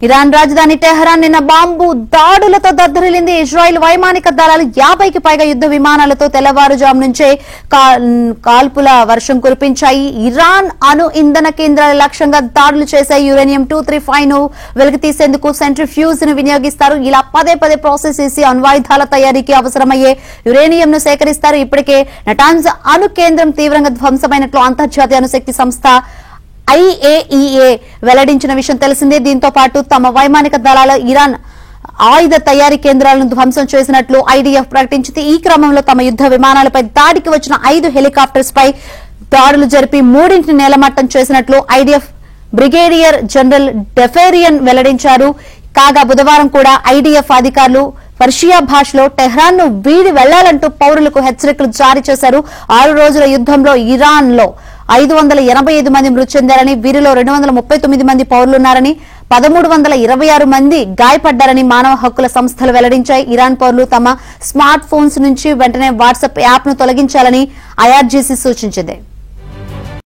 Iran రాజధాని Tehran నిన్న bomb దాడులతో దద్దరిల్లింది. ఇజ్రాయెల్ వైమానిక దళాలు 50కి పైగా యుద్ధ విమానాలతో తెల్లవారుజాము నుంచే కాల్పుల వర్షం కురిపించాయి. ఇరాన్ అణు ఇంధన కేంద్రాల లక్ష్యంగా దాడులు చేశాయి. యురేనియం 235 ను వెలికితీసేందుకు సెంట్రిఫ్యూజ్ ను వినియోగిస్తారు. ఇలా పదే ప్రాసెస్ చేసి అణ్వాయుధాల తయారీకి అవసరమయ్యే యురేనియం ను సేకరిస్తారు. ఇప్పటికే నటాన్స్ అణు కేంద్రం తీవ్రంగా ధ్వంసమైనట్లు అంతర్జాతీయ అణుశక్తి సంస్థ IAEA వెల్లడించిన విషయం తెలిసిందే. దీంతో పాటు తమ వైమానిక దళాల ఇరాన్ ఆయుధ తయారీ కేంద్రాలను ధ్వంసం చేసినట్లు IDF ప్రకటించింది. ఈ క్రమంలో తమ యుద్ధ విమానాలపై దాడికి వచ్చిన 5 హెలికాప్టర్స్ పై దాడులు జరిపి 3ంటిని నేలమట్టం చేసినట్లు IDF బ్రిగేడియర్ జనరల్ డెఫేరియన్ వెల్లడించారు. కాగా బుధవారం కూడా IDF అధికారులు పర్షియా భాషలో టెహ్రాన్ ను వీడి వెళ్లాలంటూ పౌరులకు హెచ్చరికలు జారీ చేశారు. 6 రోజుల యుద్ధంలో ఇరాన్ లో 585 మంది మృతి చెందారని, వీరిలో 239 మంది పౌరులున్నారని, 1326 మంది గాయపడ్డారని మానవ హక్కుల సంస్థలు వెల్లడించాయి. ఇరాన్ పౌరులు తమ స్మార్ట్ ఫోన్స్ నుంచి వెంటనే వాట్సాప్ యాప్ ను తొలగించాలని IRGC సూచించింది.